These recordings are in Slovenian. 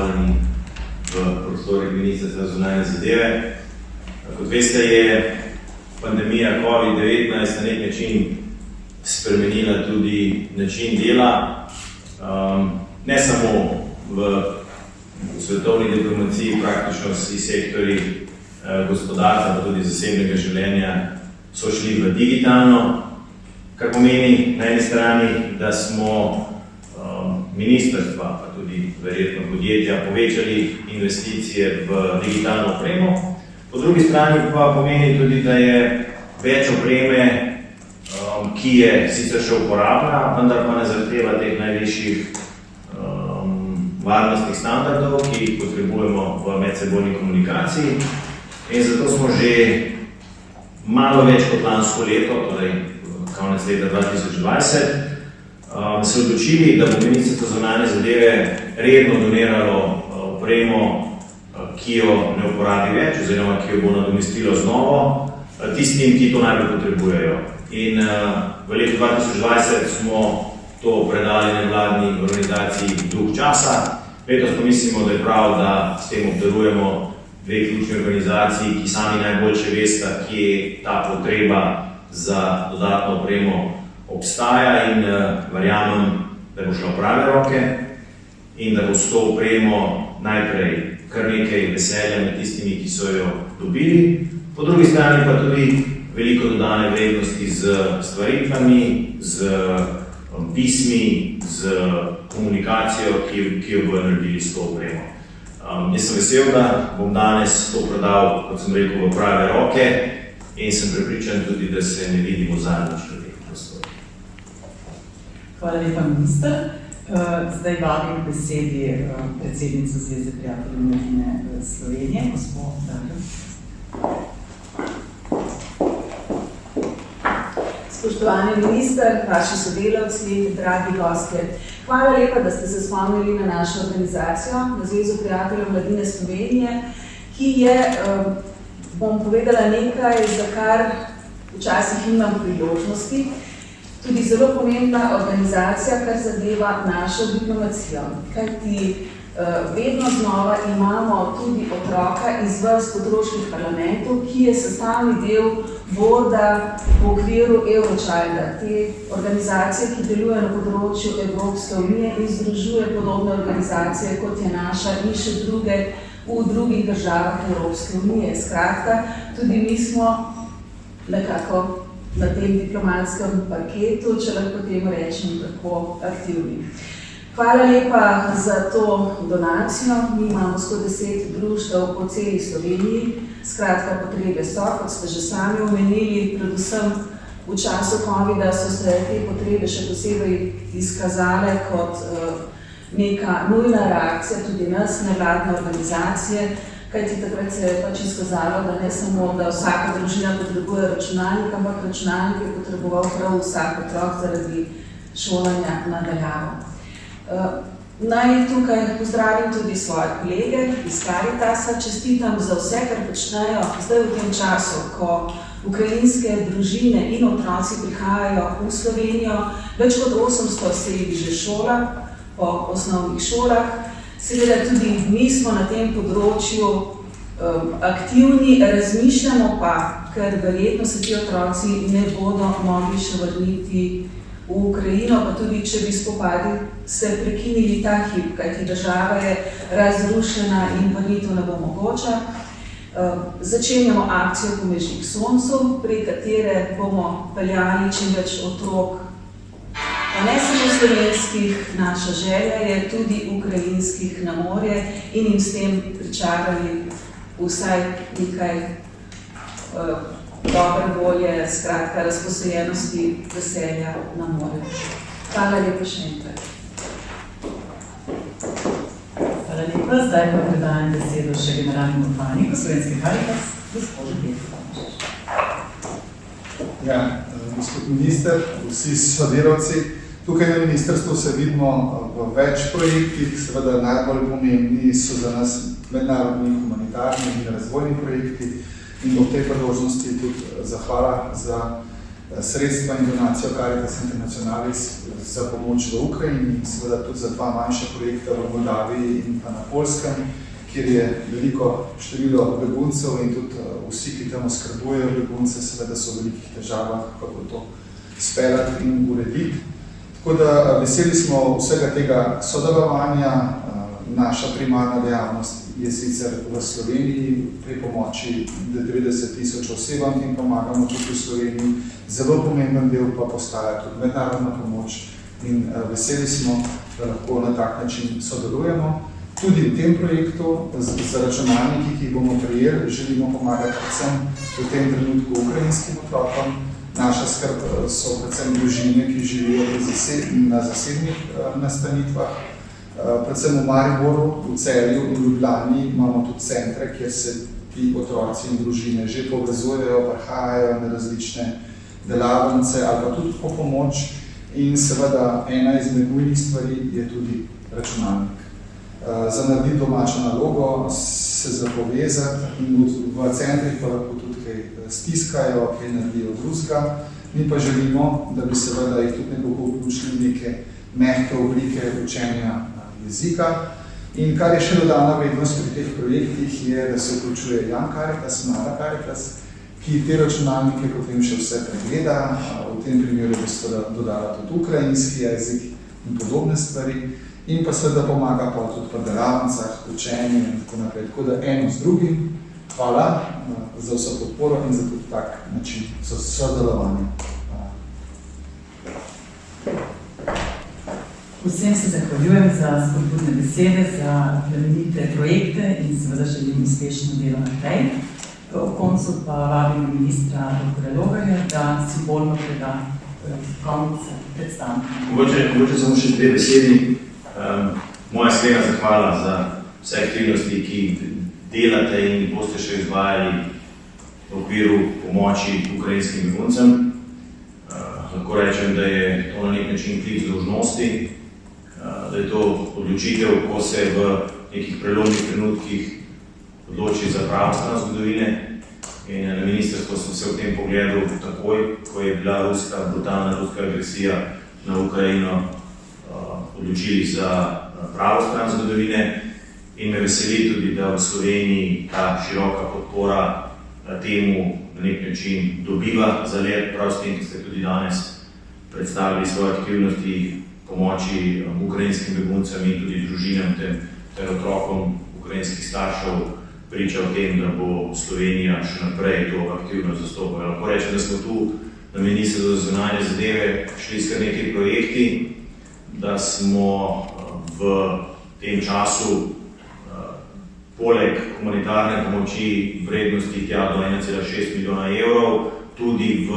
pozdravljeni v prostorih Ministrstva za zunanje zadeve. Kot veste, je pandemija COVID-19 na nek način spremenila tudi način dela, ne samo v svetovni diplomaciji, praktično vsi sektori gospodarstva, pa tudi zasebnega življenja so šli v digitalno, kar pomeni na eni strani, da smo ministrstva, pa tudi verjetno podjetja, povečali investicije v digitalno opremo. Po drugi strani pa pomeni tudi, da je več opreme, ki je sicer še uporabna, vendar pa ne zahteva teh najvišjih varnostnih standardov, ki jih potrebujemo v medsebojni komunikaciji. In zato smo že malo več kot lansko leto, torej konec leta 2020, se odločili, da bo Ministrstvo za zunanje zadeve redno doniralo opremo, ki jo ne uporabi več, oziroma ki jo bo nadomestilo z novo, tistim, ki to najbolj potrebujejo. In v letu 2020 smo to predali nevladni organizaciji Duh časa. Letos pa mislimo, da je prav, da s tem obdarujemo dve ključni organizaciji, ki sami najboljše vesta, kje ta potreba za dodatno opremo obstaja, in verjamem, da bo šla v prave roke in da bo s to opremo najprej kar nekaj veselja med tistimi, ki so jo dobili, po drugi strani pa tudi veliko dodane vrednosti z stvaritvami, z pismi, z komunikacijo, ki jo bodo naredili s to opremo. Jaz sem vesel, da bom danes to predal, kot sem rekel, v prave roke, in sem prepričan tudi, da se ne vidimo zadnjič v teh prostorih. Hvala lepa, minister. Zdaj vabim k besedi predsednico Zveze prijateljev mladine Slovenije, gospod Darjan. Spoštovani minister, vaši sodelavci, dragi gostje, hvala lepa, da ste se spomnili na našo organizacijo, na Zvezo prijateljev mladine Slovenije, ki je, bom povedala nekaj, za kar včasih imam priložnosti, tudi zelo pomembna organizacija, kar zadeva našo diplomacijo. Kajti vedno znova imamo tudi otroka iz vrst otroških parlamentov, ki je sestavni del borda v okviru Eurochilda, te organizacije, ki deluje na področju Evropske unije in združuje podobne organizacije, kot je naša, in še druge v drugih državah Evropske unije. Skratka, tudi mi smo nekako na tem diplomatskem paketu, če lahko temu rečem, tako aktivni. Hvala lepa za to donacijo. Mi imamo 110 društev po celi Sloveniji. Skratka, potrebe so, kot ste že sami omenili, predvsem v času COVID-a so se te potrebe še posebej izkazale kot neka nujna reakcija tudi nas, nevladne organizacije, kajti takrat se je pač izkazalo, da ne samo, da vsaka družina potrebuje računalnik, ampak računalnik je potreboval prav vsak otrok zaradi šolanja na daljavo. Naj tukaj pozdravim tudi svoje kolege iz Caritasa, čestitam za vse, kar počnejo zdaj v tem času, ko ukrajinske družine in otroci prihajajo v Slovenijo. Več kot 800 se jih že šola po osnovnih šolah. Seveda tudi mi smo na tem področju aktivni, razmišljamo pa, ker verjetno se ti otroci ne bodo mogli še vrniti v Ukrajino, pa tudi, če bi spopadi se prekinili ta hip, kajti država je razrušena in vrnitev ne bo mogoča. Začenjamo akcijo Pomežnik soncu, pri katere bomo peljali čim več otrok, pa ne samo slovenskih, naša želja je tudi ukrajinskih na morje in jim s tem pričarali vsaj nekaj dobre volje, skratka, razposajenosti, veselja na morju. Hvala lepa še enkrat. Hvala lepa. Zdaj pa predajam besedo še generalnemu odpravniku Slovenske Caritas, gospodu Petru Tomažiču. Ja, gospod minister, vsi sodelavci, tukaj na ministrstvu se vidimo v več projektih, seveda najbolj pomembni so za nas mednarodni, humanitarni in razvojni projekti. In ob tej priložnosti tudi zahvala za sredstva in donacijo Caritas Internationalis za pomoč v Ukrajini in seveda tudi za 2 manjša projekta v Moldaviji in pa na Poljskem, kjer je veliko število beguncev in tudi vsi, ki tam oskrbujejo begunce, seveda so v velikih težavah, kako to speljati in urediti. Tako da veseli smo vsega tega sodelovanja. Naša primarna dejavnost je sicer v Sloveniji pri pomoči 90.000 osebam, ki jim pomagamo tudi v Sloveniji. Zelo pomemben del pa postaja tudi mednarodna pomoč in veseli smo, da lahko na tak način sodelujemo. Tudi v tem projektu z računalniki, ki jih bomo prijeli, želimo pomagati predvsem v tem trenutku ukrajinskim otrokom. Naša skrb so predvsem družine, ki živijo na zasebnih nastanitvah. Predvsem v Mariboru, v Celju in Ljubljani imamo tudi centre, kjer se ti otroci in družine že povezujejo, prihajajo na različne delavnice ali pa tudi po pomoč. In seveda ena izmed nujnih stvari je tudi računalnik. Za narediti domačo nalogo, se zapovezati in v centrih pa lahko tudi kaj stiskajo, kaj naredijo drugega. Mi pa želimo, da bi seveda jih tudi nekako vključili neke mehke oblike učenja jezika. In kar je še dodana vrednost pri teh projektih je, da se vključuje Young Caritas, Mlada Caritas, ki te računalnike potem še vse pregleda. V tem primeru bi se dodala tudi ukrajinski jezik in podobne stvari. In pa seveda pomaga pa tudi pri delavnicah, učenju in tako naprej. Tako da eno z drugim. Hvala za vso podporo in za tudi tak način sodelovanja. Vsem se zahvaljujem za spodbudne besede, za plemenite projekte in seveda želim uspešno delo naprej. Ob koncu pa vabimo ministra dr. Logarja, da simbolno preda konec predstavnika. Mogoče samo še 2 besedi. Moja iskrena zahvala za vse aktivnosti, ki delate in boste še izvajali v okviru pomoči ukrajinskim beguncem. Lahko rečem, da je to na nek način klic dolžnosti, da je to odločitev, ko se v nekih prelomnih trenutkih odloči za pravosodne zgodovine. In na ministrstvu smo se v tem pogledu takoj, ko je bila brutalna ruska agresija na Ukrajino, odločili za pravosodne zgodovine. In me veseli tudi, da v Sloveniji ta široka podpora temu na nek način dobiva zalet, prav s tem, ki ste tudi danes predstavili svoje aktivnosti pomoči ukrajinskim beguncem in tudi družinam ter otrokom ukrajinskih staršev priča o tem, da bo Slovenija še naprej to aktivno zastopala. Lahko rečem, da smo tu na Ministrstvu za zunanje zadeve šli s kar nekaj projekti, da smo v tem času poleg humanitarne pomoči vrednosti tja do 1,6 milijona evrov tudi v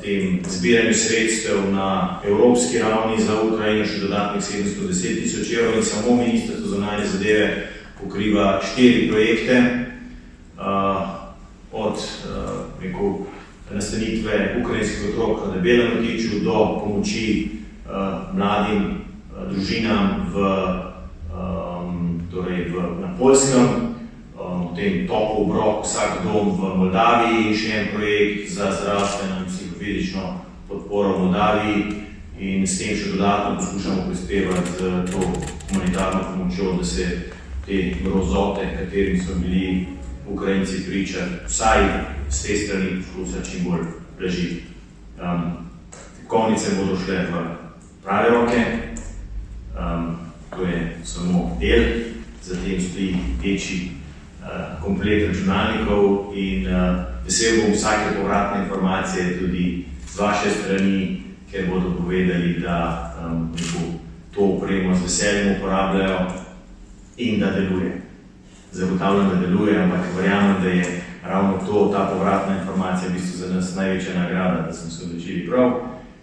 tem zbiranju sredstev na evropski ravni za Ukrajino še dodatnih 710.000 evrov in samo Ministrstvo za zunanje zadeve pokriva 4 projekte od nastanitve ukrajinskih otrok na Debelem rtiču do pomoči mladim družinam na Poljskem, potem Topov obrok, vsak dom v Moldaviji in še en projekt za zdravstveno in psihofizično podporo v Moldaviji in s tem še dodatno poskušamo prispevati z to humanitarno pomočjo, da se te grozote, katerim so bili Ukrajinci priča, vsaj z te strani poskuša čim bolj blažiti. Konjice bodo šle v prave roke, to je samo del, zatem stoji večji komplet računalnikov in vesel bom vsake povratne informacije tudi z vaše strani, ker bodo povedali, da to opremo z veseljem uporabljajo in da deluje. Zagotavljam, da deluje, ampak verjamem, da je ravno ta povratna informacija v bistvu za nas največja nagrada, da smo se odločili prav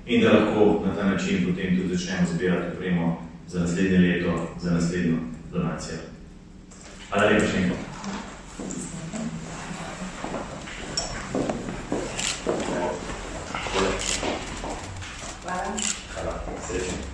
in da lahko na ta način potem tudi začnemo zbirati opremo za naslednje leto, za naslednjo donacijo. Hvala lepa še enkrat. Hvala. Srečno.